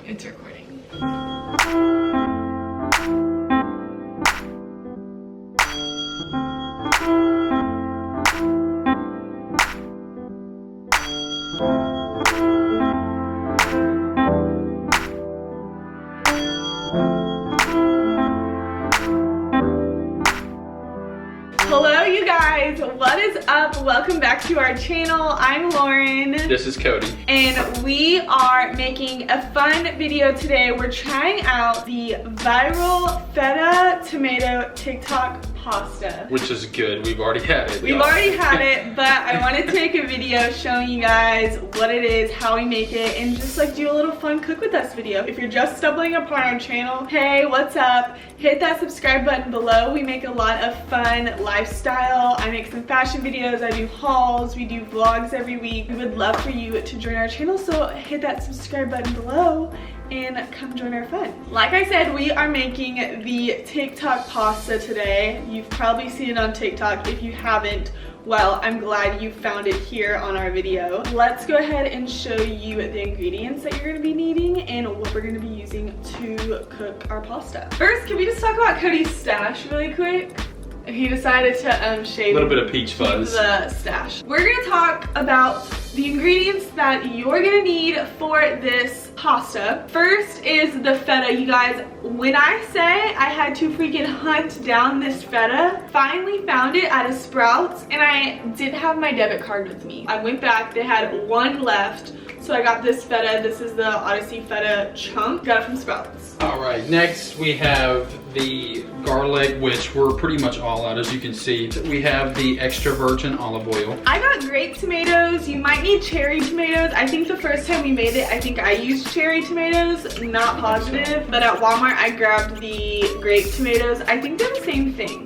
It's recording. Hello you guys, what is up? Welcome back to our channel. I'm Lauren. This is Cody. And we are making a fun video today. We're trying out the viral feta tomato TikTok pasta. Which is good. We've already had it. We've already had it, but I wanted to make a video showing you guys what it is, how we make it, and just like do a little fun cook with us video. If you're just stumbling upon our channel, hey, what's up? Hit that subscribe button below. We make a lot of fun lifestyle. I make some fashion videos, I do hauls, we do vlogs every week. We would love for you to join our channel, so hit that subscribe button below and come join our fun. Like I said, we are making the TikTok pasta today. You've probably seen it on TikTok. If you haven't, well, I'm glad you found it here on our video. Let's go ahead and show you the ingredients that you're gonna be needing and what we're gonna be using to cook our pasta. First, can we just talk about Cody's stash really quick? He decided to shave a little bit of peach fuzz. The stash. We're gonna talk about the ingredients that you're gonna need for this pasta. First is the feta. You guys, when I say I had to freaking hunt down this feta, finally found it at a Sprouts, and I didn't have my debit card with me. I went back, they had one left, so I got this feta. This is the Odyssey feta chunk. Got it from Sprouts. All right, next we have the garlic, which we're pretty much all out, as you can see. We have the extra virgin olive oil. I got grape tomatoes. You might need cherry tomatoes. I think the first time we made it, I think I used cherry tomatoes, not positive. But at Walmart, I grabbed the grape tomatoes. I think they're the same thing.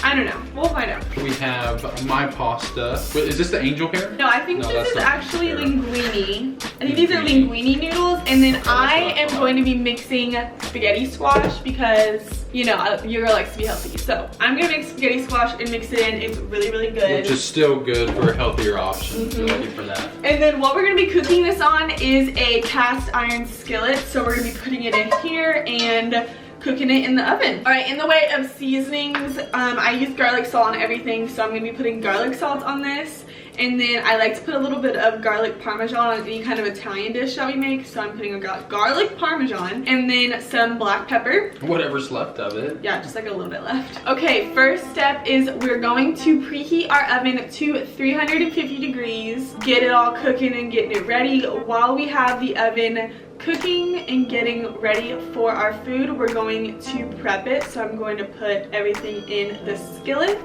I don't know. We'll find out. We have my pasta. Wait, is this the angel hair? No, I think this is actually linguine. I think these are linguine noodles. And then I am going to be mixing spaghetti squash because, you know, your girl likes to be healthy. So I'm going to make spaghetti squash and mix it in. It's really, really good. Which is still good for a healthier option. So ready for that. And then what we're going to be cooking this on is a cast iron skillet. So we're going to be putting it in here and cooking it in the oven. All right, in the way of seasonings, I use garlic salt on everything, so I'm gonna be putting garlic salt on this. And then I like to put a little bit of garlic parmesan on any kind of Italian dish that we make, so I'm putting a garlic parmesan, and then some black pepper. Whatever's left of it. Yeah, just like a little bit left. Okay, first step is we're going to preheat our oven to 350 degrees, get it all cooking and getting it ready. While we have the oven cooking and getting ready for our food, we're going to prep it. So I'm going to put everything in the skillet.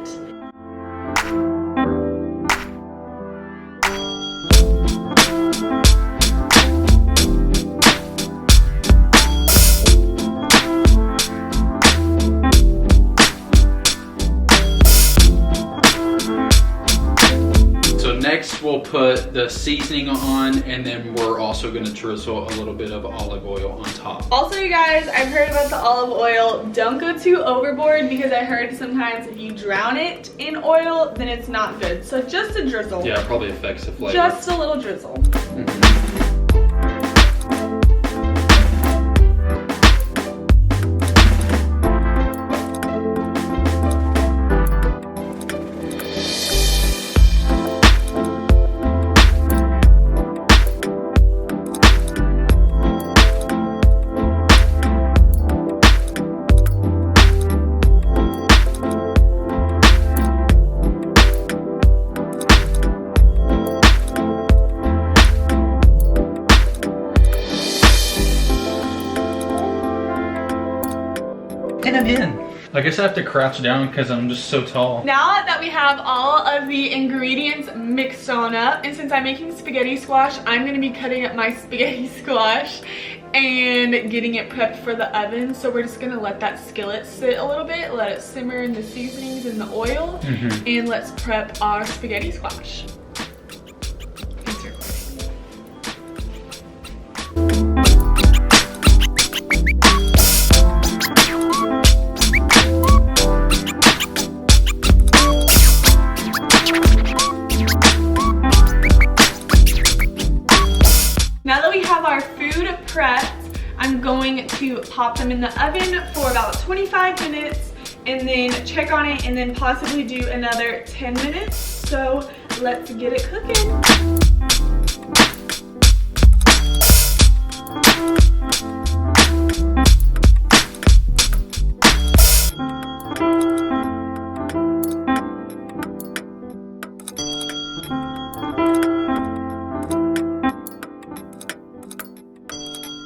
Next, we'll put the seasoning on, and then we're also going to drizzle a little bit of olive oil on top. Also, you guys, I've heard about the olive oil. Don't go too overboard, because I heard sometimes if you drown it in oil, then it's not good. So just a drizzle. Yeah, it probably affects the flavor. Just a little drizzle. And I'm in. I guess I have to crouch down because I'm just so tall. Now that we have all of the ingredients mixed on up, and since I'm making spaghetti squash, I'm going to be cutting up my spaghetti squash and getting it prepped for the oven. So we're just going to let that skillet sit a little bit, let it simmer in the seasonings and the oil, and let's prep our spaghetti squash. I'm going to pop them in the oven for about 25 minutes and then check on it and then possibly do another 10 minutes. So let's get it cooking.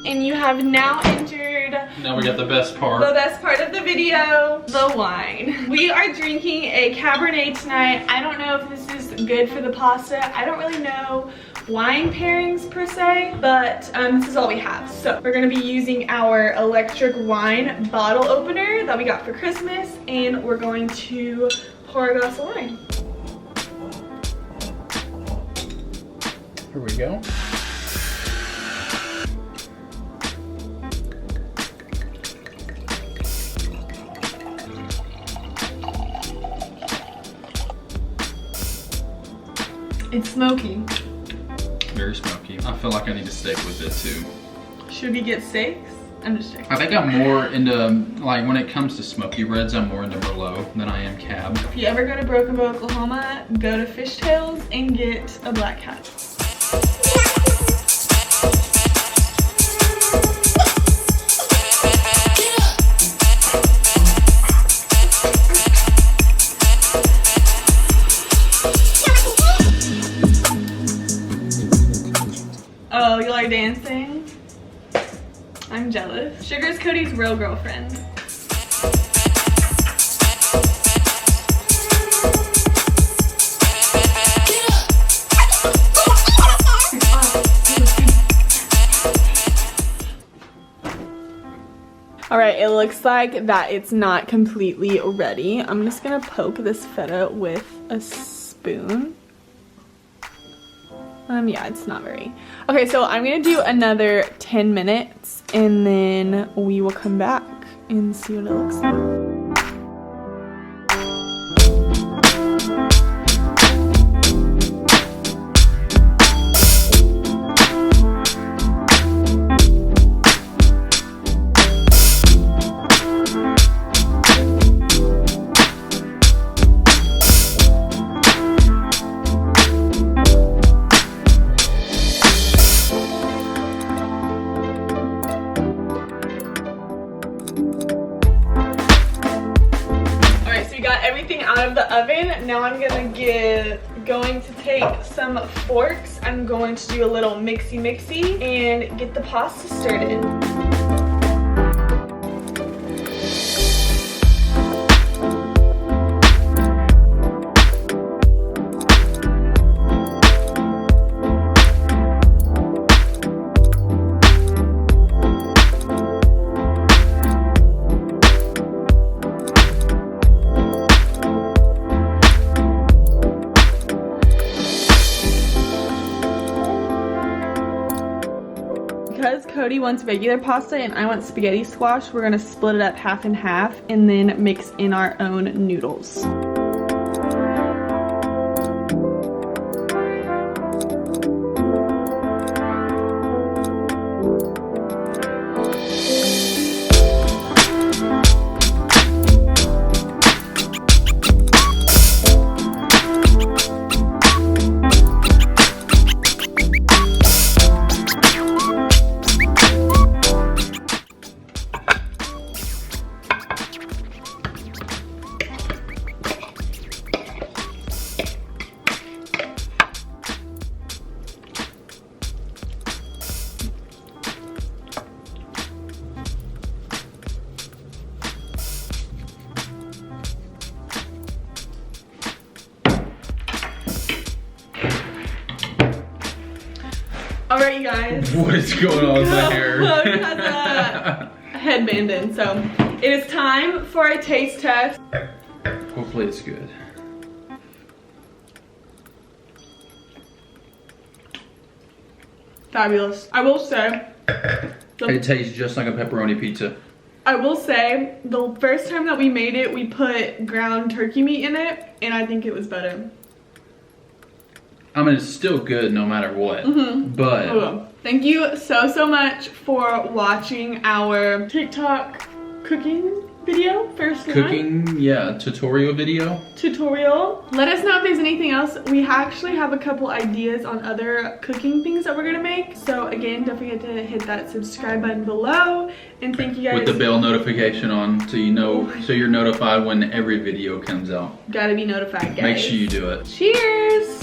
And you have now entered. Now we got the best part. The best part of the video, the wine. We are drinking a Cabernet tonight. I don't know if this is good for the pasta. I don't really know wine pairings per se, but this is all we have. So we're gonna be using our electric wine bottle opener that we got for Christmas, and we're going to pour a glass of wine. Here we go. It's smoky. Very smoky. I feel like I need to steak with it too. Should we get steaks? I'm just checking. I think I'm more into, like when it comes to smoky reds, I'm more into Merlot than I am Cab. If you ever go to Broken Bow, Oklahoma, go to Fishtails and get a Black Cat. Oh, you like dancing? I'm jealous. Sugar's Cody's real girlfriend. All right, it looks like that it's not completely ready. I'm just gonna poke this feta with a spoon. Yeah, it's not very. Okay, so I'm gonna do another 10 minutes and then we will come back and see what it looks like. Everything out of the oven. Now I'm going to take some forks. I'm going to do a little mixy and get the pasta started. Because Cody wants regular pasta and I want spaghetti squash, we're gonna split it up half and half and then mix in our own noodles. Alright, you guys. What is going on with my hair? Chloe has a headband in, so it is time for a taste test. Hopefully it's good. Fabulous. I will say, It tastes just like a pepperoni pizza. I will say, the first time that we made it, we put ground turkey meat in it, and I think it was better. I mean, it's still good no matter what. But thank you so much for watching our TikTok cooking video first cooking, yeah, tutorial video. Let us know if there's anything else. We actually have a couple ideas on other cooking things that we're gonna make. So again, don't forget to hit that subscribe button below, and thank you guys. With the bell notification on, so you know, so you're notified when every video comes out. Gotta be notified, guys. Make sure you do it. Cheers.